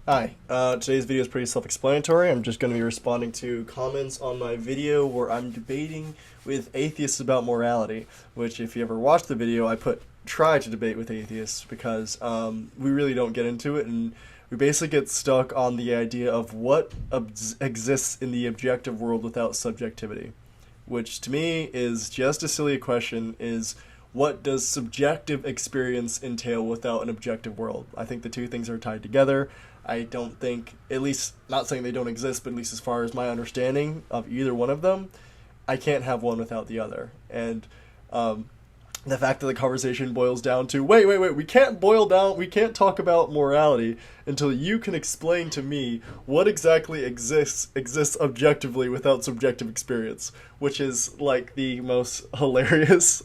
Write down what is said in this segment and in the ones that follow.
Hi, today's video is pretty self-explanatory. I'm just going to be responding to comments on my video where I'm debating with atheists about morality, which if you ever watched the video, try to debate with atheists because we really don't get into it, and we basically get stuck on the idea of what exists in the objective world without subjectivity, which to me is just as silly a question is what does subjective experience entail without an objective world? I think the two things are tied together. I don't think, at least not saying they don't exist, but at least as far as my understanding of either one of them, I can't have one without the other. And the fact that the conversation boils down to, wait, we can't talk about morality until you can explain to me what exactly exists objectively without subjective experience, which is like the most hilarious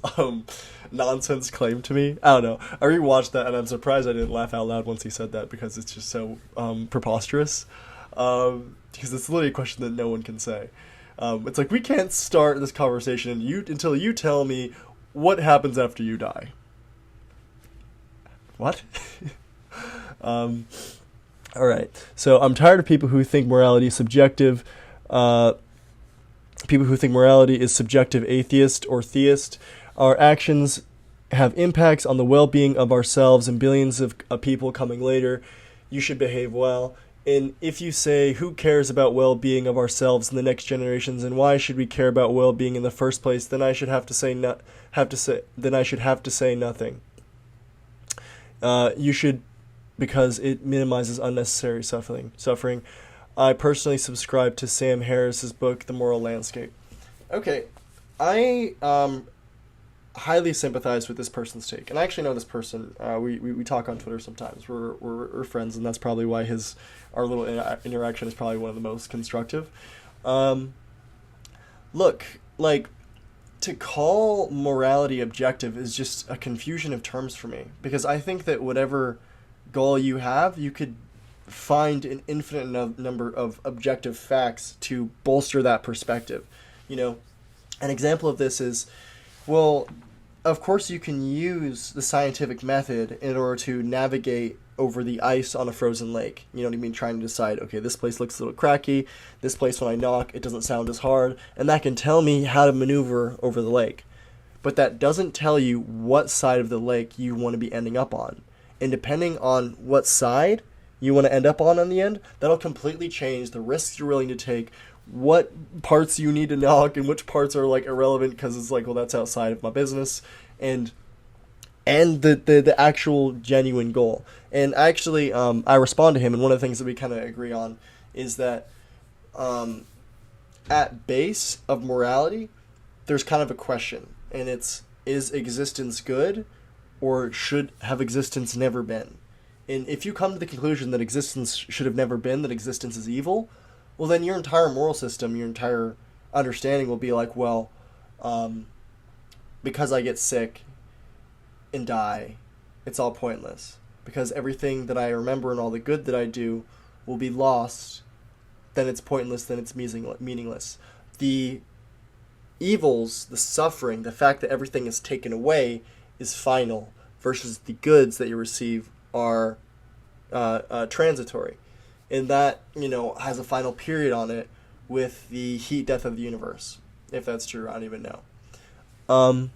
nonsense claim to me. I don't know. I rewatched that and I'm surprised I didn't laugh out loud once he said that because it's just so preposterous. Because it's literally a question that no one can say. It's like we can't start this conversation until you tell me what happens after you die. What? All right. So I'm tired of people who think morality is subjective. People who think morality is subjective, atheist or theist. Our actions have impacts on the well-being of ourselves and billions of people coming later. You should behave well. And if you say, who cares about well-being of ourselves and the next generations, and why should we care about well-being in the first place, then I should have to say nothing. You should, because it minimizes unnecessary suffering. I personally subscribe to Sam Harris's book, The Moral Landscape. Okay, I highly sympathize with this person's take, and I actually know this person. We talk on Twitter sometimes. We're friends, and that's probably why our little interaction is probably one of the most constructive. Look, like, to call morality objective is just a confusion of terms for me, because I think that whatever goal you have, you could find an infinite number of objective facts to bolster that perspective. An example of this is, well, of course you can use the scientific method in order to navigate over the ice on a frozen lake. You know what I mean? Trying to decide, okay, this place looks a little cracky, this place when I knock, it doesn't sound as hard, and that can tell me how to maneuver over the lake. But that doesn't tell you what side of the lake you want to be ending up on. And depending on what side you want to end up on in the end, that'll completely change the risks you're willing to take, what parts you need to knock and which parts are like irrelevant because it's like, well, that's outside of my business, and the actual genuine goal. And actually, I respond to him, and one of the things that we kind of agree on is that at base of morality, there's kind of a question, and it's, is existence good, or should have existence never been? And if you come to the conclusion that existence should have never been, that existence is evil, well, then your entire moral system, your entire understanding will be like, well, because I get sick and die, it's all pointless. Because everything that I remember and all the good that I do will be lost, then it's pointless, then it's meaningless. The evils, the suffering, the fact that everything is taken away is final, versus the goods that you receive are transitory. And that, has a final period on it with the heat death of the universe. If that's true, I don't even know.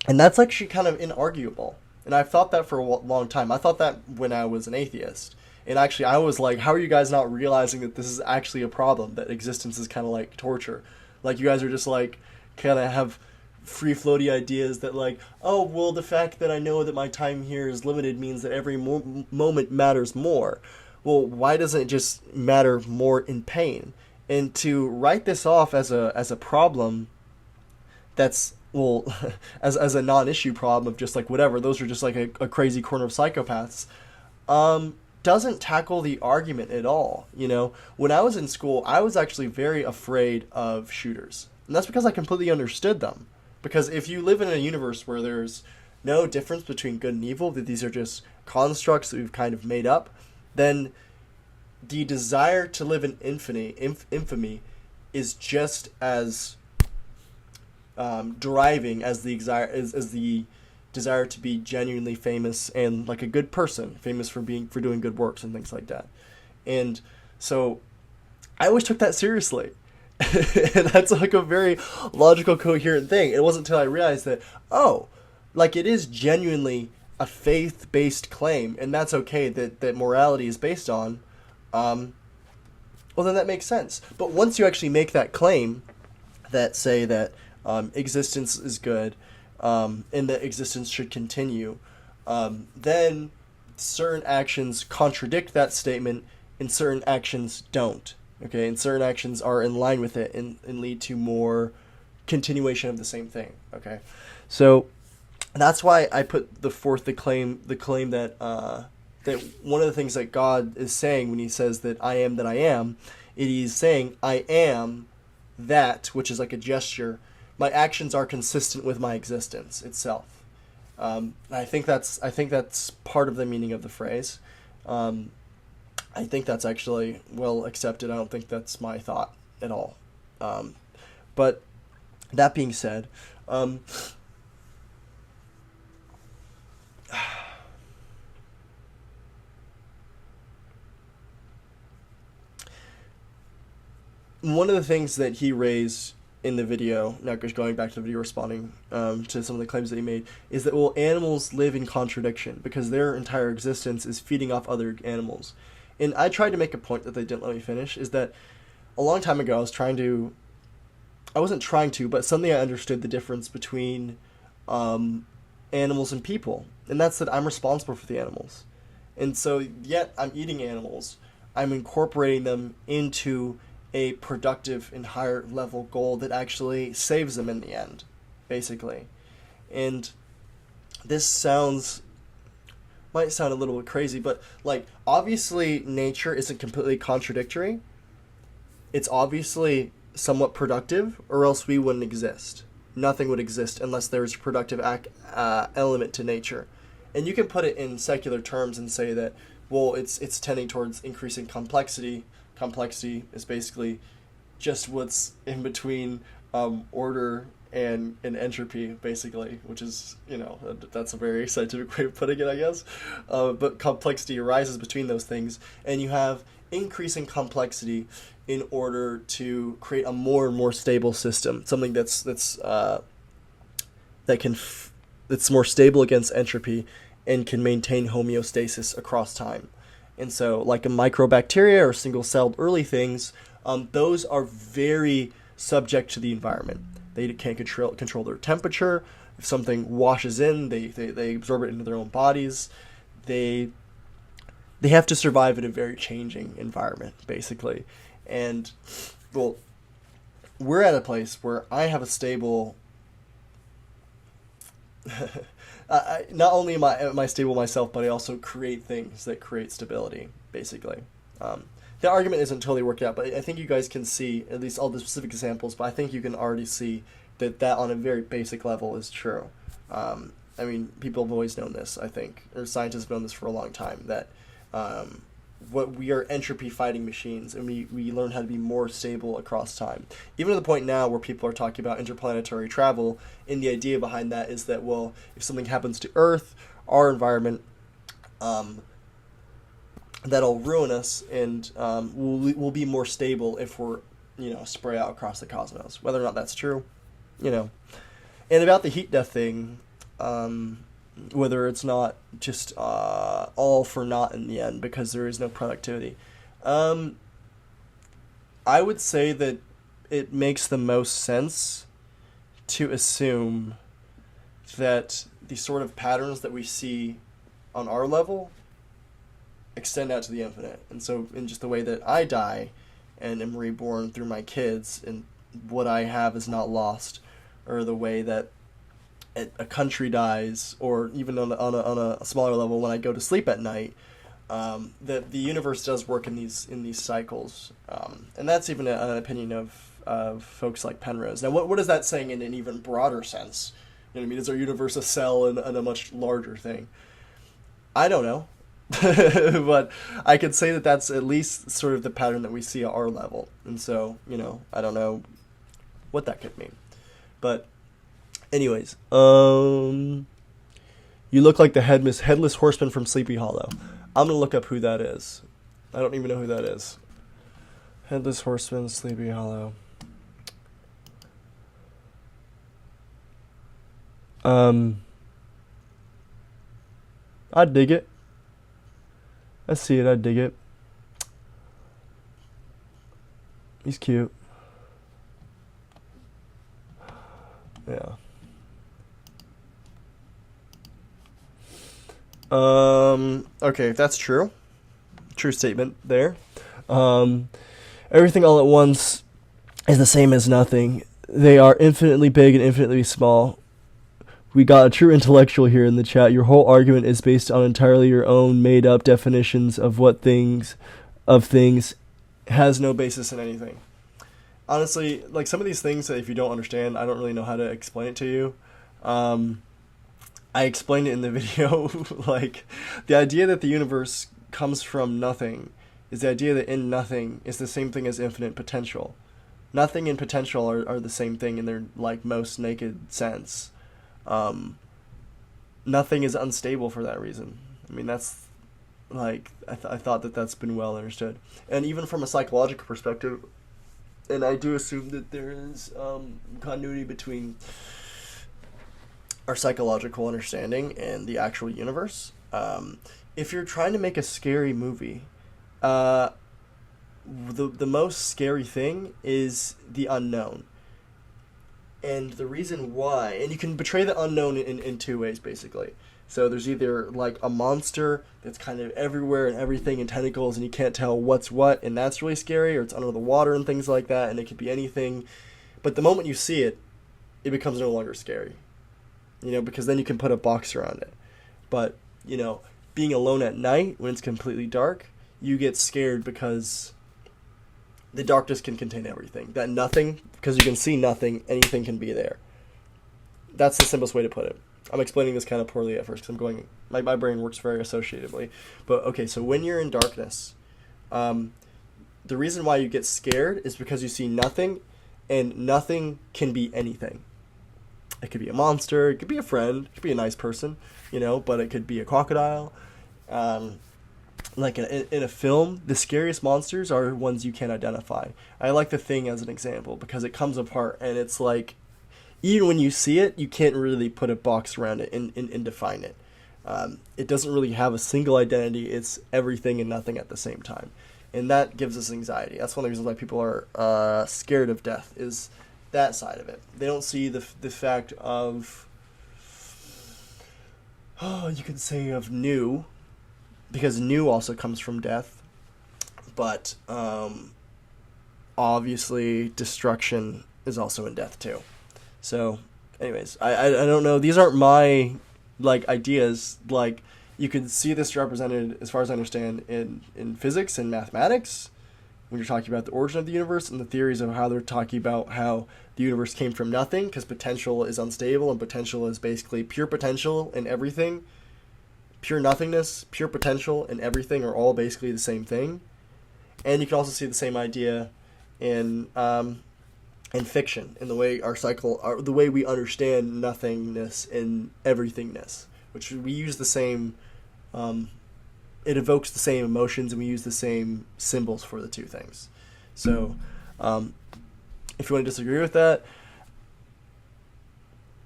And that's actually kind of inarguable. And I've thought that for a long time. I thought that when I was an atheist. And actually, I was like, how are you guys not realizing that this is actually a problem, that existence is kind of like torture? Like, you guys are just like, kind of have free floaty ideas that like, oh, well, the fact that I know that my time here is limited means that every moment matters more. Well, why doesn't it just matter more in pain? And to write this off as a problem that's, well, as a non-issue problem of just like whatever, those are just like a crazy corner of psychopaths, doesn't tackle the argument at all. When I was in school, I was actually very afraid of shooters. And that's because I completely understood them. Because if you live in a universe where there's no difference between good and evil, that these are just constructs that we've kind of made up, then the desire to live in infamy is just as driving as the desire to be genuinely famous and like a good person, famous for doing good works and things like that. And so I always took that seriously. And that's like a very logical, coherent thing. It wasn't until I realized that, oh, like it is genuinely a faith-based claim, and that's okay that morality is based on, well, then that makes sense. But once you actually make that claim that say that existence is good and that existence should continue, then certain actions contradict that statement and certain actions don't. Okay, and certain actions are in line with it and lead to more continuation of the same thing. Okay, so that's why I put the claim that that one of the things that God is saying when he says that I am, it is saying I am that, which is like a gesture. My actions are consistent with my existence itself. I think that's part of the meaning of the phrase. I think that's actually well accepted. I don't think that's my thought at all. But that being said, one of the things that he raised in the video, now going back to the video responding to some of the claims that he made, is that, well, animals live in contradiction because their entire existence is feeding off other animals. And I tried to make a point that they didn't let me finish, is that a long time ago I wasn't trying to, but suddenly I understood the difference between animals and people. And that's that I'm responsible for the animals. And so, yet I'm eating animals, I'm incorporating them into a productive and higher level goal that actually saves them in the end, basically. And this might sound a little bit crazy, but like obviously nature isn't completely contradictory. It's obviously somewhat productive, or else we wouldn't exist. Nothing would exist unless there's a productive element to nature. And you can put it in secular terms and say that, well, it's tending towards increasing complexity. Complexity is basically just what's in between order and entropy, basically, which is, that's a very scientific way of putting it, I guess. But complexity arises between those things, and you have increasing complexity in order to create a more and more stable system, something that's more stable against entropy and can maintain homeostasis across time. And so, like a microbacteria or single-celled early things, those are very subject to the environment. They can't control their temperature. If something washes in, they absorb it into their own bodies. They have to survive in a very changing environment, basically. And, well, we're at a place where I have a stable... not only am I stable myself, but I also create things that create stability, basically. The argument isn't totally worked out, but I think you guys can see, at least all the specific examples, but I think you can already see that on a very basic level is true. I mean, people have always known this, I think, or scientists have known this for a long time, that what we are entropy fighting machines, and we learn how to be more stable across time. Even to the point now where people are talking about interplanetary travel, and the idea behind that is that, well, if something happens to Earth, our environment, that'll ruin us, and we'll be more stable if we're, spread out across the cosmos. Whether or not that's true, And about the heat death thing, whether it's not just all for naught in the end because there is no productivity. I would say that it makes the most sense to assume that the sort of patterns that we see on our level extend out to the infinite. And so in just the way that I die and am reborn through my kids and what I have is not lost, or the way that a country dies, or even on a smaller level when I go to sleep at night, that the universe does work in these cycles, and that's even an opinion of folks like Penrose. Now, what is that saying in an even broader sense? You know what I mean? Is our universe a cell in a much larger thing? I don't know, but I could say that that's at least sort of the pattern that we see at our level, and so I don't know what that could mean, but. Anyways, you look like the headless horseman from Sleepy Hollow. I'm going to look up who that is. I don't even know who that is. Headless Horseman, Sleepy Hollow. I dig it. I see it, I dig it. He's cute. Yeah. Okay, if that's true. True statement there. Everything all at once is the same as nothing. They are infinitely big and infinitely small. We got a true intellectual here in the chat. Your whole argument is based on entirely your own made-up definitions of things, has no basis in anything. Honestly, like some of these things that if you don't understand, I don't really know how to explain it to you. I explained it in the video, like the idea that the universe comes from nothing is the idea that in nothing is the same thing as infinite potential. Nothing and potential are the same thing in their like most naked sense. Nothing is unstable for that reason. I mean, that's like I thought that's been well understood, and even from a psychological perspective, and I do assume that there is continuity between our psychological understanding and the actual universe. If you're trying to make a scary movie, the most scary thing is the unknown. And the reason why, and you can betray the unknown in two ways, basically. So there's either like a monster that's kind of everywhere and everything and tentacles and you can't tell what's what, and that's really scary, or it's under the water and things like that, and it could be anything. But the moment you see it, it becomes no longer scary. Because then you can put a box around it. But, being alone at night when it's completely dark, you get scared because the darkness can contain everything. That nothing, because you can see nothing, anything can be there. That's the simplest way to put it. I'm explaining this kind of poorly at first because my brain works very associatively. But, okay, so when you're in darkness, the reason why you get scared is because you see nothing, and nothing can be anything. It could be a monster, it could be a friend, it could be a nice person, but it could be a crocodile. Like in a film, the scariest monsters are ones you can't identify. I like The Thing as an example because it comes apart and it's like, even when you see it, you can't really put a box around it and define it. It doesn't really have a single identity. It's everything and nothing at the same time. And that gives us anxiety. That's one of the reasons why people are scared of death, is that side of it. They don't see the fact of, you could say of new, because new also comes from death, but obviously destruction is also in death too. So anyways, I don't know, these aren't my ideas. You could see this represented, as far as I understand, in physics and mathematics when you're talking about the origin of the universe, and the theories of how they're talking about how the universe came from nothing, because potential is unstable and potential is basically pure potential and everything. Pure nothingness, pure potential, and everything are all basically the same thing. And you can also see the same idea in fiction, in the way the way we understand nothingness and everythingness, which we use the same. It evokes the same emotions, and we use the same symbols for the two things. So, if you want to disagree with that,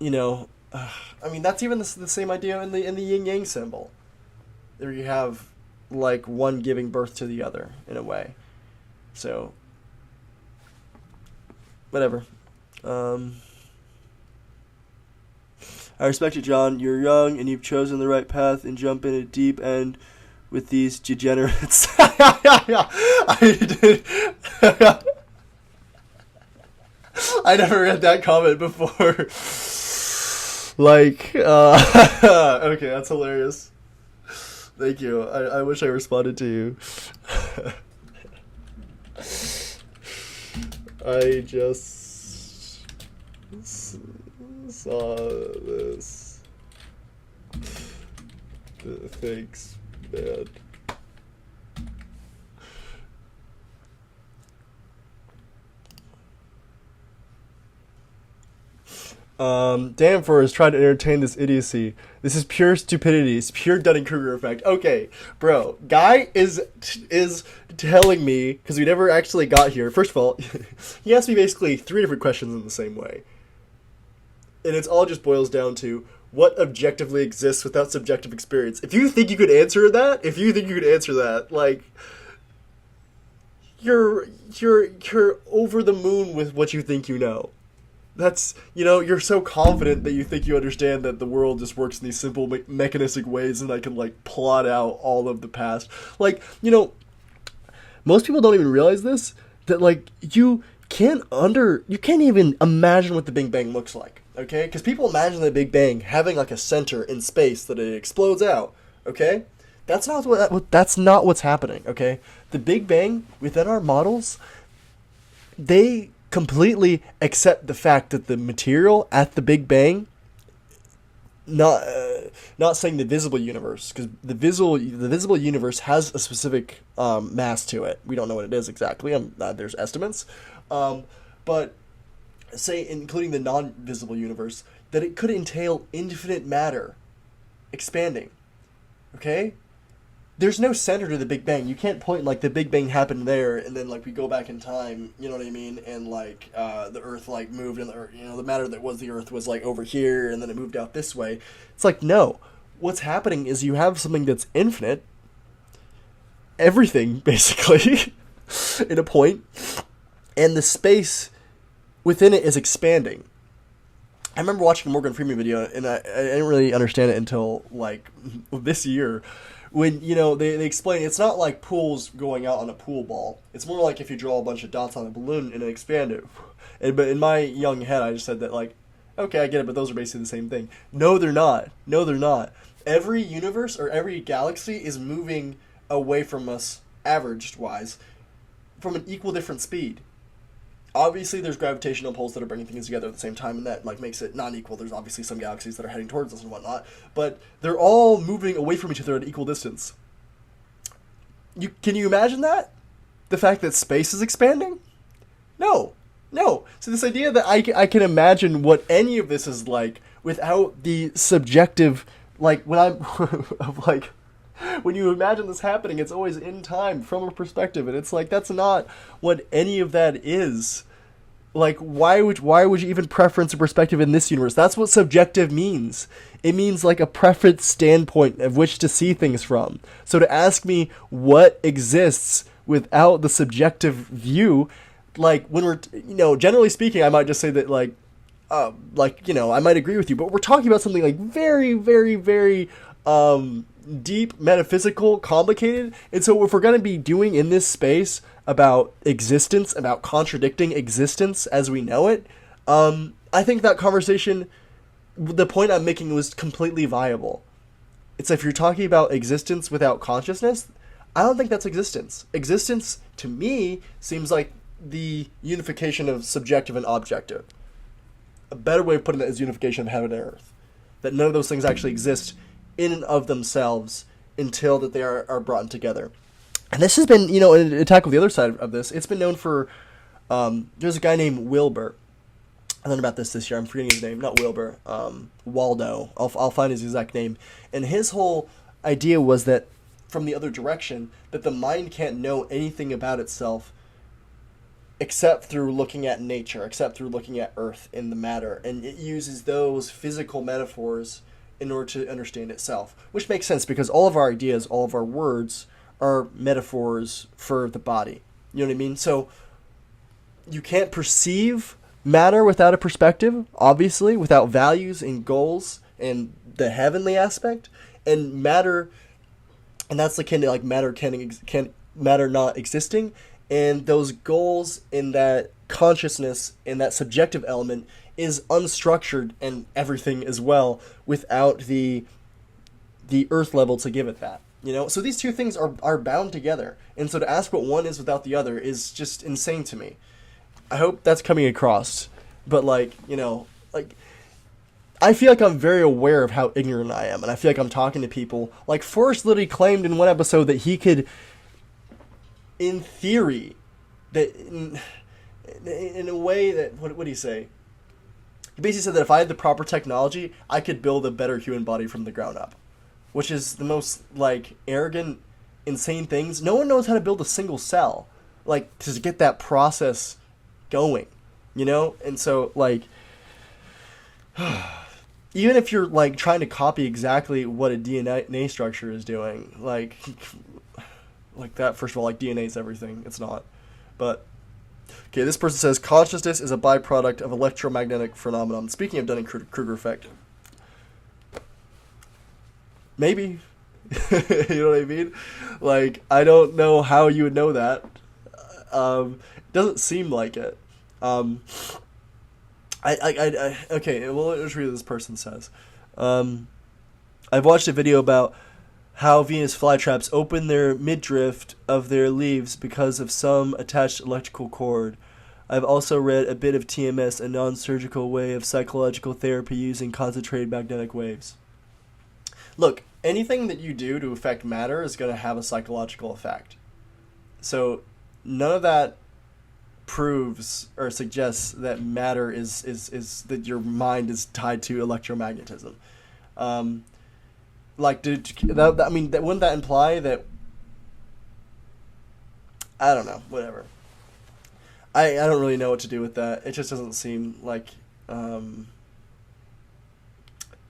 that's even the same idea in the yin yang symbol. There you have one giving birth to the other in a way. So whatever. I respect you, John. You're young and you've chosen the right path and jump in a deep end with these degenerates. I did. I never read that comment before. Okay, that's hilarious. Thank you. I wish I responded to you. I just saw this. Thanks, man. Danforth is trying to entertain this idiocy. This is pure stupidity. It's pure Dunning-Kruger effect. Okay, bro. Guy is telling me, because we never actually got here. First of all, he asked me basically 3 different questions in the same way. And it's all just boils down to what objectively exists without subjective experience. If you think you could answer that, like, you're over the moon with what you think you know. That's, you're so confident that you think you understand that the world just works in these simple mechanistic ways, and I can, like, plot out all of the past. Like, most people don't even realize this, that, like, you can't even imagine what the Big Bang looks like, okay? Because people imagine the Big Bang having, like, a center in space that it explodes out, okay? That's not what's happening, okay? The Big Bang, within our models, they completely accept the fact that the material at the Big Bang, not saying the visible universe, because the visible universe has a specific mass to it. We don't know what it is exactly. There's estimates, but say including the non-visible universe, that it could entail infinite matter expanding. Okay. There's no center to the Big Bang. You can't point, like, the Big Bang happened there, and then, like, we go back in time, you know what I mean? And, like, the Earth, like, moved, and, the matter that was the Earth was, like, over here, and then it moved out this way. It's like, no. What's happening is you have something that's infinite, everything, basically, in a point, and the space within it is expanding. I remember watching a Morgan Freeman video, and I didn't really understand it until, like, this year, when, they explain it's not like pools going out on a pool ball. It's more like if you draw a bunch of dots on a balloon and expand it. But in my young head, I just said that, like, okay, I get it, but those are basically the same thing. No, they're not. Every universe or every galaxy is moving away from us, averaged-wise, from an equal different speed. Obviously, there's gravitational pulls that are bringing things together at the same time, and that, like, makes it non-equal. There's obviously some galaxies that are heading towards us and whatnot, but they're all moving away from each other at equal distance. Can you imagine that? The fact that space is expanding? No. So this idea that I can imagine what any of this is like without the subjective, like, when you imagine this happening, it's always in time from a perspective, and it's like, that's not what any of that is. Like, why would you even preference a perspective in this universe? That's what subjective means. It means, like, a preference standpoint of which to see things from. So to ask me what exists without the subjective view, like, when we're, generally speaking, I might just say that, like, I might agree with you, but we're talking about something, like, very, very, very, deep, metaphysical, complicated. And so if we're going to be doing in this space about existence, about contradicting existence as we know it, I think that conversation, the point I'm making, was completely viable. It's if you're talking about existence without consciousness, I don't think that's existence. Existence, to me, seems like the unification of subjective and objective. A better way of putting that is unification of heaven and earth. That none of those things actually exist in and of themselves until that they are brought together. And this has been, an attack of the other side of this. It's been known for, there's a guy named Wilbur. I learned about this year. I'm forgetting his name. Not Wilbur. Waldo. I'll find his exact name. And his whole idea was that, from the other direction, that the mind can't know anything about itself except through looking at nature, except through looking at earth and the matter. And it uses those physical metaphors in order to understand itself, which makes sense because all of our ideas, all of our words are metaphors for the body. You know what I mean? So you can't perceive matter without a perspective, obviously, without values and goals and the heavenly aspect. And matter, and that's akin to, like, matter can matter not existing, and those goals in that consciousness and that subjective element is unstructured and everything as well without the earth level to give it that. So these two things are bound together, and so to ask what one is without the other is just insane to me. I hope that's coming across, but I feel like I'm very aware of how ignorant I am, and I feel like I'm talking to people. Like, Forrest literally claimed in one episode that he could, in theory, that in a way that, what did he say? He basically said that if I had the proper technology, I could build a better human body from the ground up, which is the most like arrogant, insane things. No one knows how to build a single cell, like to get that process going, And so like, even if you're like trying to copy exactly what a DNA structure is doing, like that. First of all, like DNA is everything. It's not, but. Okay, this person says consciousness is a byproduct of electromagnetic phenomenon. Speaking of Dunning-Kruger effect, maybe, you know what I mean? Like, I don't know how you would know that. It doesn't seem like it. Okay. Well, let's read what this person says. I've watched a video about how Venus flytraps open their midriff of their leaves because of some attached electrical cord. I've also read a bit of TMS, a non-surgical way of psychological therapy using concentrated magnetic waves. Look, anything that you do to affect matter is going to have a psychological effect. So none of that proves or suggests that matter is that your mind is tied to electromagnetism. Like, wouldn't that imply that? I don't know. Whatever. I don't really know what to do with that. It just doesn't seem like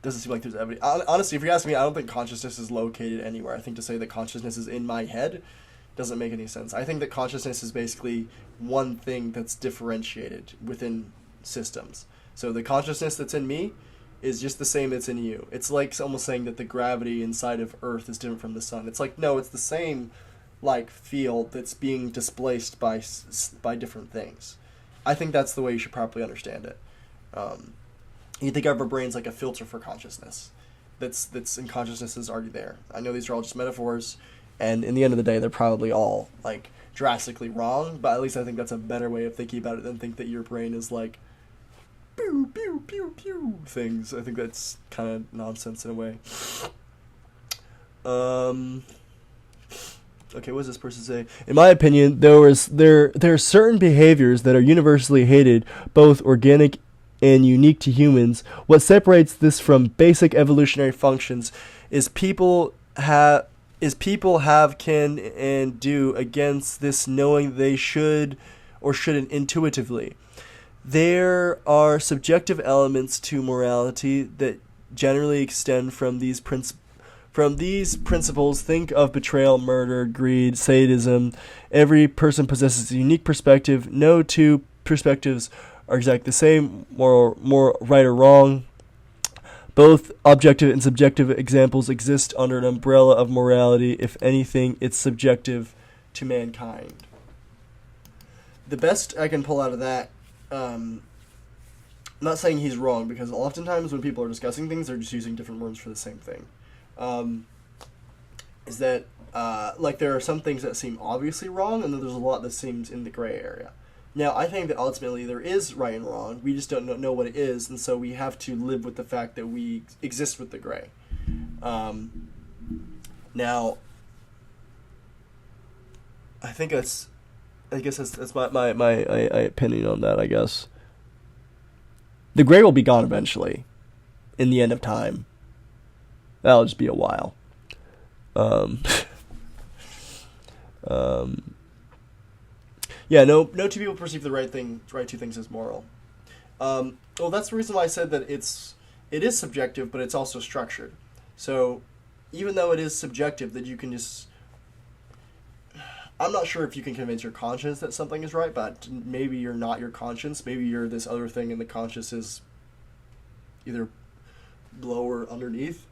there's evidence. Honestly, if you ask me, I don't think consciousness is located anywhere. I think to say that consciousness is in my head doesn't make any sense. I think that consciousness is basically one thing that's differentiated within systems. So the consciousness that's in me is just the same that's in you. It's like almost saying that the gravity inside of Earth is different from the sun. It's like, no, it's the same like field that's being displaced by different things. I think that's the way you should properly understand it. You think of our brains like a filter for consciousness. That's in consciousness is already there. I know these are all just metaphors, and in the end of the day, they're probably all like drastically wrong. But at least I think that's a better way of thinking about it than think that your brain is like pew pew pew pew things. I think that's kind of nonsense in a way. Okay, what does this person say? In my opinion, there are certain behaviors that are universally hated, both organic and unique to humans. What separates this from basic evolutionary functions is people have can and do against this, knowing they should or shouldn't intuitively. There are subjective elements to morality that generally extend from these principles. Think of betrayal, murder, greed, sadism. Every person possesses a unique perspective. No two perspectives are exactly the same, more right or wrong. Both objective and subjective examples exist under an umbrella of morality. If anything, it's subjective to mankind. The best I can pull out of that, I'm not saying he's wrong, because oftentimes when people are discussing things, they're just using different words for the same thing. Is that like there are some things that seem obviously wrong, and then there's a lot that seems in the gray area. Now, I think that ultimately there is right and wrong. We just don't know what it is, and so we have to live with the fact that we exist with the gray. Now, I guess that's my opinion on that. I guess the gray will be gone eventually, in the end of time. That'll just be a while. Yeah, no two people perceive the right two things as moral. Well, that's the reason why I said that it is subjective, but it's also structured. So, even though it is subjective, that you can just, I'm not sure if you can convince your conscience that something is right, but maybe you're not your conscience. Maybe you're this other thing, and the conscience is either below or underneath.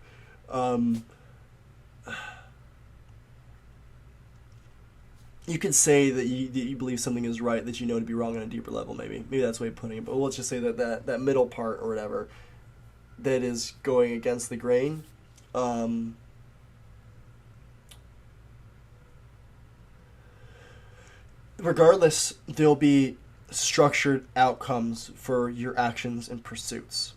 You could say that you believe something is right, that you know to be wrong on a deeper level, maybe. Maybe that's the way of putting it. But let's just say that middle part or whatever that is going against the grain. Regardless, there'll be structured outcomes for your actions and pursuits.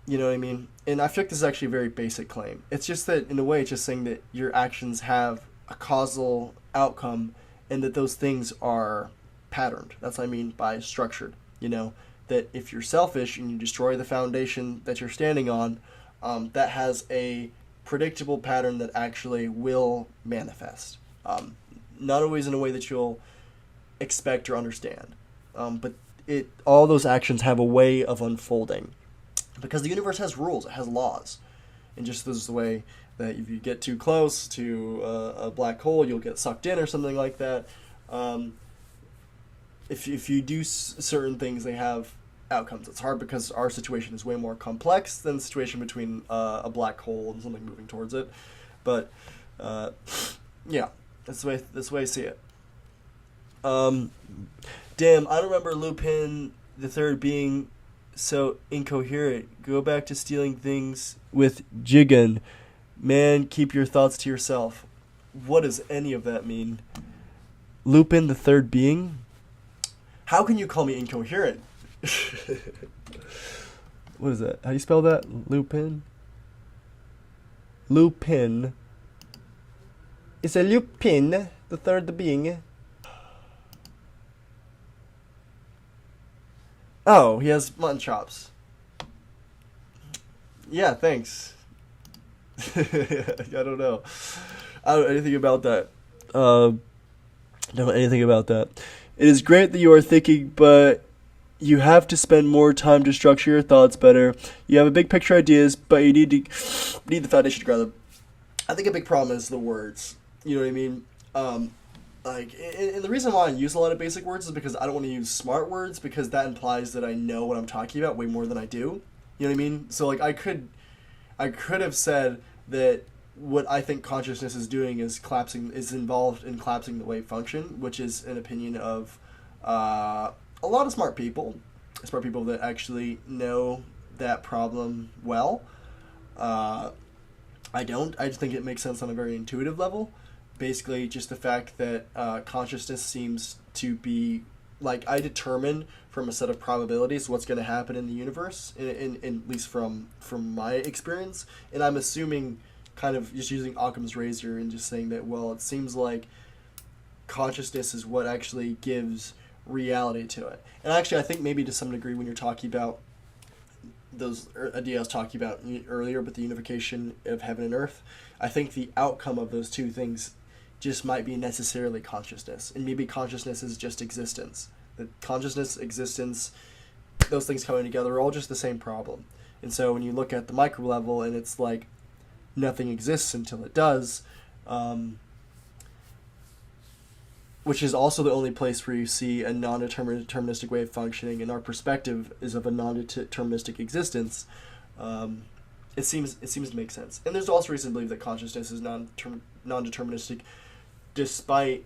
You know what I mean? And I feel like this is actually a very basic claim. It's just that, in a way, it's just saying that your actions have a causal outcome and that those things are patterned. That's what I mean by structured. You know, that if you're selfish and you destroy the foundation that you're standing on, that has a predictable pattern that actually will manifest. Not always in a way that you'll expect or understand, but all those actions have a way of unfolding, because the universe has rules, it has laws, and just this is the way that if you get too close to a black hole, you'll get sucked in or something like that. If you do certain things, they have outcomes. It's hard because our situation is way more complex than the situation between a black hole and something moving towards it. But yeah, that's the way I see it. Damn, I don't remember Lupin the Third being so incoherent. Go back to stealing things with Jigen. Man, keep your thoughts to yourself. What does any of that mean? Lupin the Third being? How can you call me incoherent? What is that? How do you spell that? Lupin? Lupin. It's a Lupin the Third being. Oh, he has mutton chops. Yeah, thanks. I don't know. I don't know anything about that. Don't know anything about that. It is great that you are thinking, but you have to spend more time to structure your thoughts better. You have a big picture ideas, but you need the foundation to ground them. I think a big problem is the words. You know what I mean? And the reason why I use a lot of basic words is because I don't want to use smart words, because that implies that I know what I'm talking about way more than I do. You know what I mean? So like I could have said that what I think consciousness is doing is involved in collapsing the wave function, which is an opinion of a lot of smart people that actually know that problem well. I don't. I just think it makes sense on a very intuitive level. Basically, just the fact that consciousness seems to be, like, I determine from a set of probabilities what's going to happen in the universe, in at least from my experience, and I'm assuming, kind of just using Occam's razor and just saying that, well, it seems like consciousness is what actually gives reality to it. And actually, I think maybe to some degree when you're talking about those ideas I was talking about earlier, but the unification of heaven and earth, I think the outcome of those two things just might be necessarily consciousness, and maybe consciousness is just existence. The consciousness, existence, those things coming together are all just the same problem. And so when you look at the micro level and it's like nothing exists until it does, which is also the only place where you see a non-deterministic way of functioning, and our perspective is of a non-deterministic existence, it seems to make sense. And there's also reason to believe that consciousness is non-deterministic, despite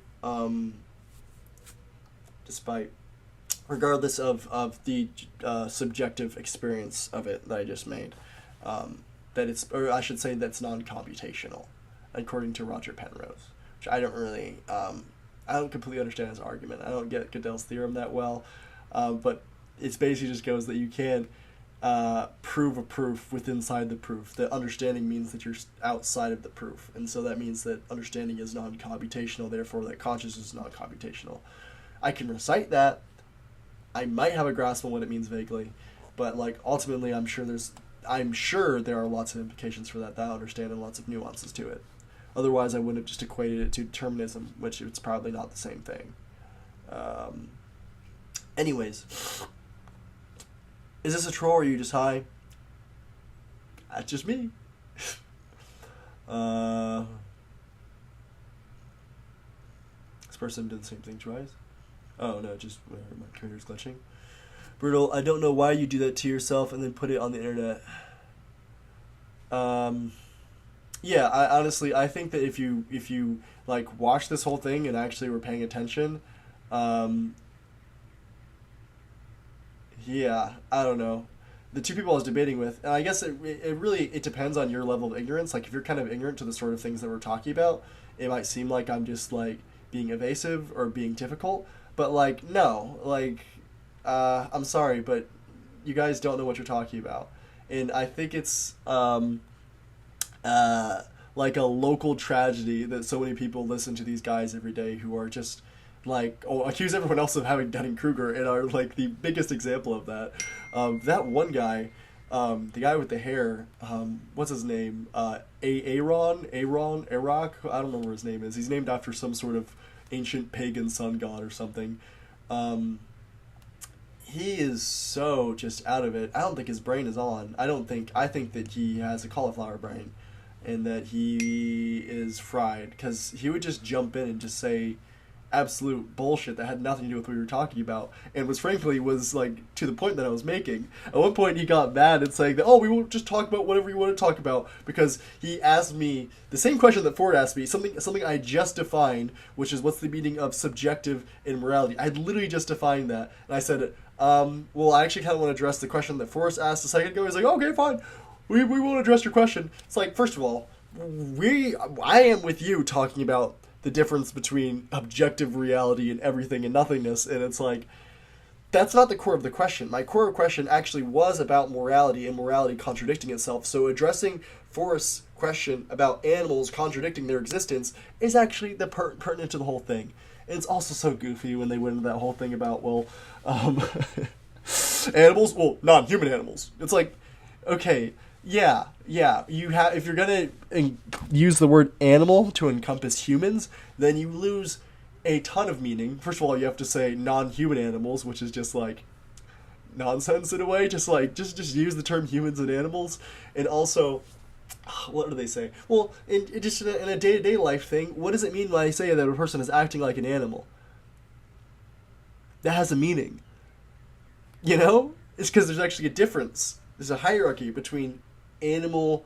regardless of the subjective experience of it that I just made, that it's, or I should say, that's non-computational, according to Roger Penrose, which I don't really, I don't completely understand his argument. I don't get Gödel's theorem that well, but it basically just goes that you can prove a proof inside the proof. That understanding means that you're outside of the proof, and so that means that understanding is non-computational, therefore that consciousness is non-computational. I can recite that. I might have a grasp on what it means vaguely, but like ultimately I'm sure there are lots of implications for that I understand, and lots of nuances to it. Otherwise I wouldn't have just equated it to determinism, which it's probably not the same thing. Anyways, is this a troll or are you just high? That's just me. This person did the same thing twice. Oh no, just whatever, my computer's glitching. Brutal, I don't know why you do that to yourself and then put it on the internet. Yeah, I honestly think that if you like watch this whole thing and actually were paying attention, yeah, I don't know. The two people I was debating with, and I guess it really depends on your level of ignorance. Like if you're kind of ignorant to the sort of things that we're talking about, it might seem like I'm just like being evasive or being difficult. But like no, like I'm sorry, but you guys don't know what you're talking about, and I think it's like a local tragedy that so many people listen to these guys every day who are just like, or accuse everyone else of having Dunning-Kruger, and are like the biggest example of that. That one guy, the guy with the hair, what's his name? Aaron, Iraq. I don't know what his name is. He's named after some sort of ancient pagan sun god or something. He is so just out of it. I don't think his brain is on. I think that he has a cauliflower brain, and that he is fried, because he would just jump in and just say absolute bullshit that had nothing to do with what we were talking about, and was like to the point that I was making. At one point he got mad and saying that, oh, we won't just talk about whatever you want to talk about, because he asked me the same question that Ford asked me, something I just defined, which is what's the meaning of subjective in morality. I had literally just defined that, and I said, well, I actually kind of want to address the question that Forrest asked a second ago. He's like, okay, fine, we won't address your question. It's like, first of all, I am with you talking about the difference between objective reality and everything and nothingness, and it's like, that's not the core of the question. My core question actually was about morality and morality contradicting itself. So addressing Forrest's question about animals contradicting their existence is actually the pertinent to the whole thing. And it's also so goofy when they went into that whole thing about, well, animals, well, non-human animals. It's like, okay, yeah, if you're gonna use the word animal to encompass humans, then you lose a ton of meaning. First of all, you have to say non-human animals, which is just like nonsense in a way. Just use the term humans and animals. And also, what do they say? Well, in a day-to-day life thing, what does it mean when I say that a person is acting like an animal? That has a meaning. You know? It's because there's actually a difference. There's a hierarchy between animal,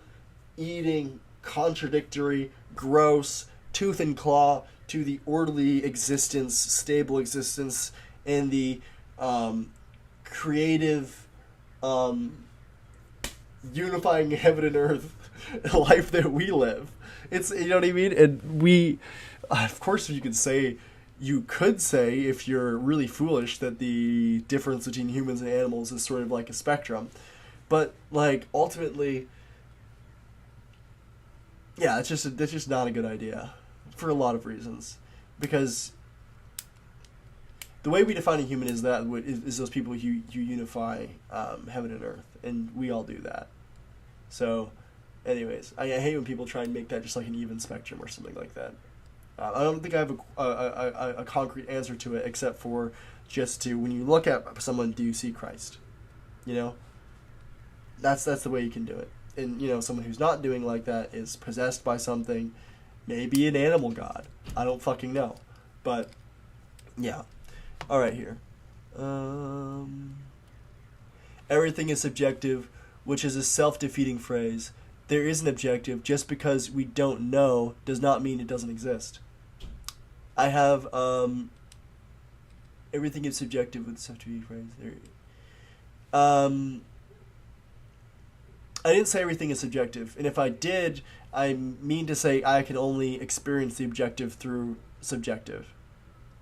eating, contradictory, gross, tooth and claw, to the orderly existence, stable existence, and the creative, unifying heaven and earth life that we live. It's, you know what I mean? And we, of course, you could say, if you're really foolish, that the difference between humans and animals is sort of like a spectrum. But, like, ultimately, yeah, it's just not a good idea for a lot of reasons. Because the way we define a human is those people who unify heaven and earth, and we all do that. So, anyways, I hate when people try and make that just like an even spectrum or something like that. I don't think I have a concrete answer to it, except for just to, when you look at someone, do you see Christ? You know? That's the way you can do it. And, you know, someone who's not doing like that is possessed by something, maybe an animal god. I don't fucking know. But, yeah. Alright, here. Everything is subjective, which is a self-defeating phrase. There is an objective. Just because we don't know does not mean it doesn't exist. I have, everything is subjective with a self-defeating phrase. I didn't say everything is subjective, and if I did, I mean to say I can only experience the objective through subjective,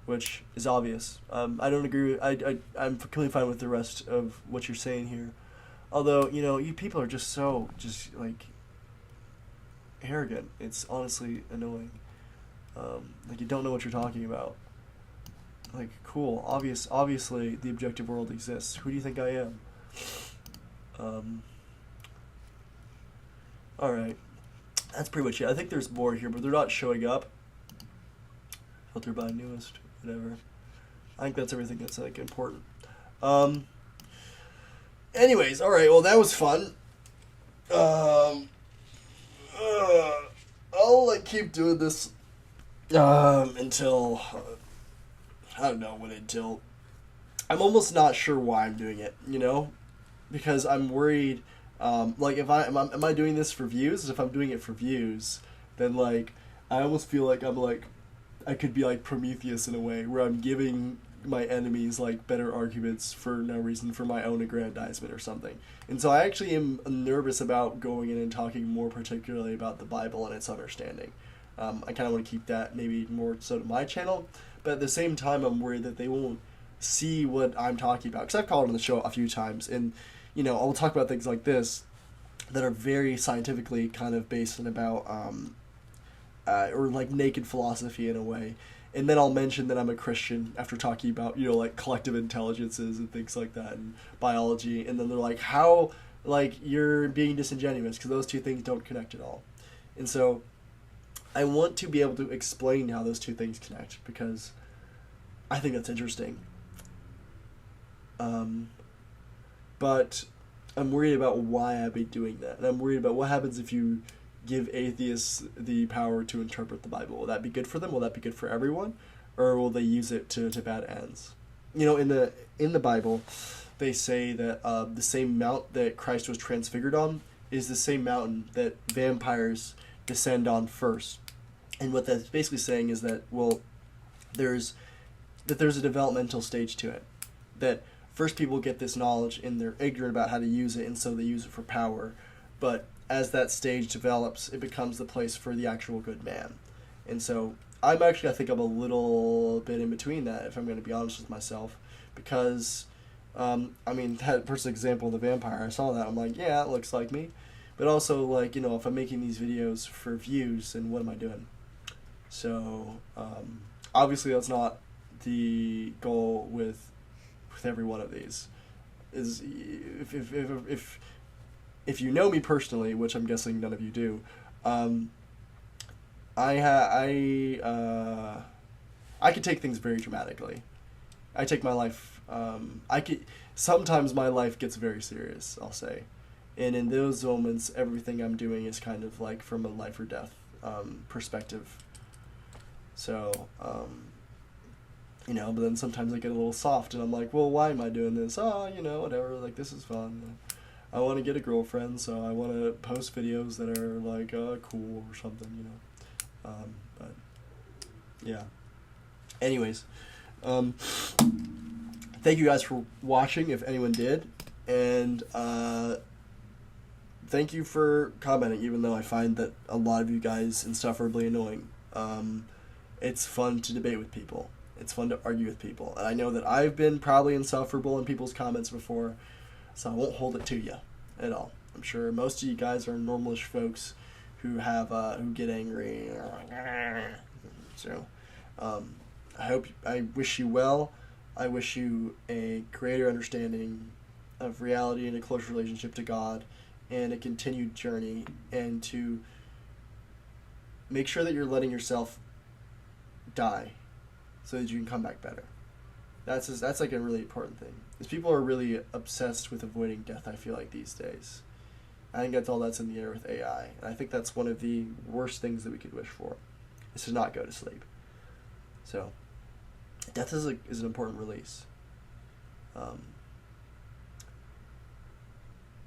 which is obvious. I don't agree with, I'm completely fine with the rest of what you're saying here. Although, you know, you people are just like, arrogant. It's honestly annoying. Like, you don't know what you're talking about. Like, cool, obviously the objective world exists. Who do you think I am? Alright, that's pretty much it. I think there's more here, but they're not showing up. Filter by newest, whatever. I think that's everything that's, like, important. Anyways, alright, well, that was fun. I'll, like, keep doing this, until, I don't know until, I'm almost not sure why I'm doing it, you know? Because I'm worried, like, am I doing this for views? If I'm doing it for views, then, like, I almost feel like I could be like Prometheus in a way, where I'm giving my enemies, like, better arguments for no reason, for my own aggrandizement or something. And so I actually am nervous about going in and talking more particularly about the Bible and its understanding. I kind of want to keep that maybe more so to my channel, but at the same time, I'm worried that they won't see what I'm talking about, because I've called on the show a few times, and, you know, I'll talk about things like this that are very scientifically kind of based in about, or like naked philosophy in a way. and then I'll mention that I'm a Christian after talking about, like collective intelligences and things like that and biology, and then they're like, how, like, you're being disingenuous because those two things don't connect at all. And so I want to be able to explain how those two things connect because I think that's interesting. But I'm worried about why I'd be doing that. And I'm worried about what happens if you give atheists the power to interpret the Bible. Will that be good for them? Will that be good for everyone? Or will they use it to bad ends? In the Bible, they say that the same mount that Christ was transfigured on is the same mountain that vampires descend on first. And what that's basically saying is that, well, there's a developmental stage to it. That first people get this knowledge and they're ignorant about how to use it, and so they use it for power. But as that stage develops, it becomes the place for the actual good man. And so I think I'm a little bit in between that, if I'm going to be honest with myself. Because, that first example of the vampire, I saw that, I'm like, yeah, it looks like me. But also, like, if I'm making these videos for views, then what am I doing? So, obviously that's not the goal with every one of these. Is if you know me personally, which I'm guessing none of you do, I could take things very dramatically. I take my life. Sometimes my life gets very serious, I'll say, and in those moments, everything I'm doing is kind of like from a life or death perspective. So, but then sometimes I get a little soft, and I'm like, well, why am I doing this? Oh, whatever. Like, this is fun. I want to get a girlfriend, so I want to post videos that are like cool or something, But yeah. Anyways, thank you guys for watching, if anyone did, and thank you for commenting, even though I find that a lot of you guys insufferably annoying. It's fun to debate with people. It's fun to argue with people, and I know that I've been probably insufferable in people's comments before, so I won't hold it to you at all. I'm sure most of you guys are normalish folks who who get angry. So, I wish you well. I wish you a greater understanding of reality and a closer relationship to God, and a continued journey, and to make sure that you're letting yourself die so that you can come back better. That's like a really important thing. Because people are really obsessed with avoiding death, I feel like, these days. I think that's in the air with AI. And I think that's one of the worst things that we could wish for, is to not go to sleep. So, death is an important release.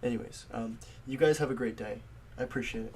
Anyways, you guys have a great day. I appreciate it.